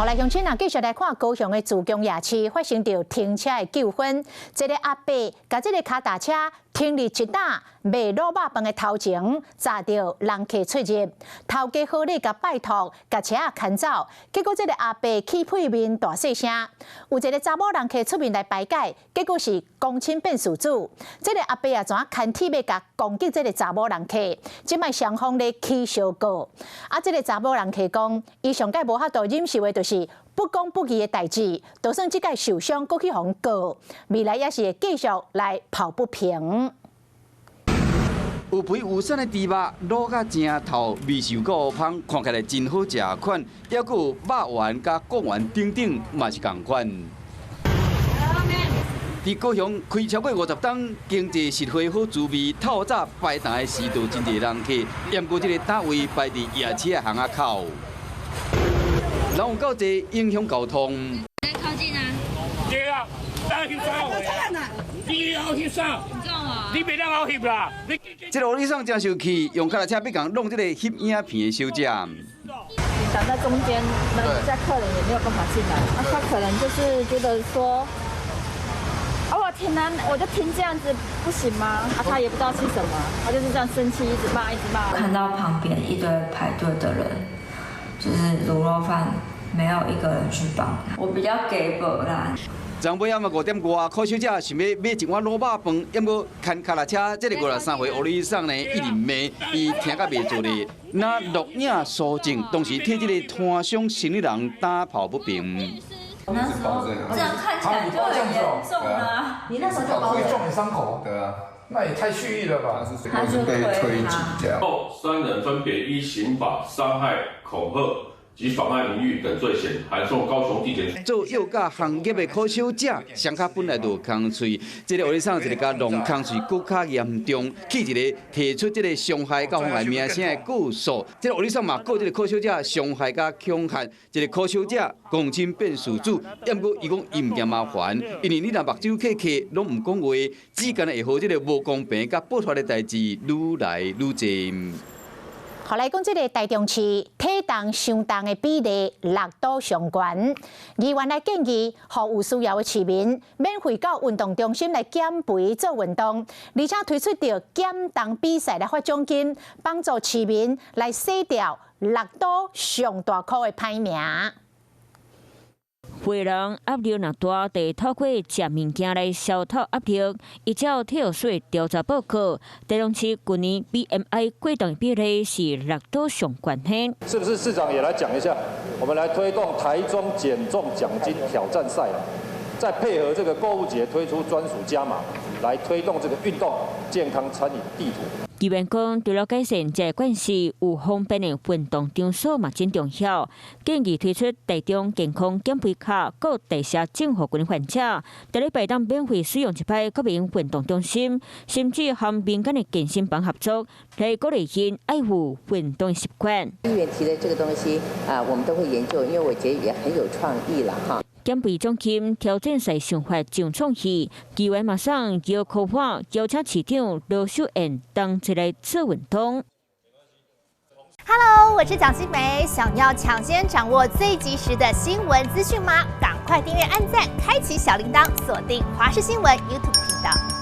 来，乡亲啊，继续来看高雄的自强夜市发生着停车的纠纷。一个阿伯甲这个脚踏车停入一档卖卤肉饭的头前，砸到人客出入。头家好咧，甲拜托，甲车啊牵走。结果这个阿伯气屁面大细声，有一个查某人客出面来排解，结果是公亲变事主。这个阿伯啊，怎啊牵铁要甲攻击这个查某人客？即摆双方咧起相告。啊，这个查某人客讲，伊上届无法度忍受的，就是不公不义的代志，就算即届受伤，搁去互告，未来也是会继续来抱不平。有肥有瘦的猪肉，卤甲正透，味受够香，看起来真好食款。还有肉丸甲贡丸等等，嘛是同款。伫高雄开超过50档，经济实惠好滋味，透早排档的时度真侪人客，验过这个单位排伫夜市的巷仔口，人有够侪，影响交通。靠近啊！对啊，咱翕啥话？你好翕啥？你袂当好翕啦！这个欧里桑真生气，用脚踏车要共弄这个翕影片的小姐。挡在中间，那人家客人也没有办法进来。他可能就是觉得说，我停难，我就停这样子不行吗？他也不知道是什么，他就是这样生气，一直骂，一直骂。看到旁边一堆排队的人，就是卤肉饭没有一个人去帮，我比较给薄啦。昨尾暗5点外，柯小姐想要买一碗卤肉饭，要无牵脚踏车，这个53岁欧里桑呢，一直骂，伊听甲袂做咧。那录影所证，当时替这个摊商生意人打抱不平。那时候这样看起来就很严重了。你那时候就故意撞你伤口？对啊，那也太蓄意了吧？他就被推挤这样。后3人分别依刑法伤害、恐吓及妨碍名誉等罪嫌，函送高雄地检。做药价行业的柯小姐，双脚本来就有空喙，这个欧里桑一个甲弄空喙更加严重，去一个提出这个伤害甲妨碍名声的告诉。这个欧里桑嘛告这个柯小姐伤害甲恐吓，这个柯小姐公亲变事主，要不过伊讲伊唔惊麻烦，因为你若目睭客客拢唔讲话，之间会和这个无公平甲不妥的代志愈来愈侪。后来讲，这个台中市体重相当的比例6度上悬，议员来建议，予有需要的市民免费到运动中心来减肥做运动，而且推出着减重比赛来发奖金，帮助市民来洗掉6度上大块的歹名。肥人压力若大，得透过食物件来消透压力。依照体育署调查报告，台中市去年 BMI 过重比例是6度上悬hen。是不是市长也来讲一下？我们来推动台中减重奖金挑战赛，再配合这个购物节推出专属加码，来推动这个运动健康餐饮地图。议员讲，除了改善这关系，有方便的运动场所嘛真重要。建议推出台中健康减肥卡，各代谢症候群患者，每礼拜当免费使用一摆国民运动中心，甚至和民间的健身房合作，来鼓励因爱护运动习惯。议员提的这个东西我们都会研究，因为我觉得也很有创意了哈。减肥奖金挑战赛想法上创意，议员马上邀科法邀请市长罗秀燕同齐来做运动。Hello， 我是蒋欣梅，想要抢先掌握最及时的新闻资讯吗？赶快订阅、按赞、开启小铃铛，锁定华视新闻 YouTube 频道。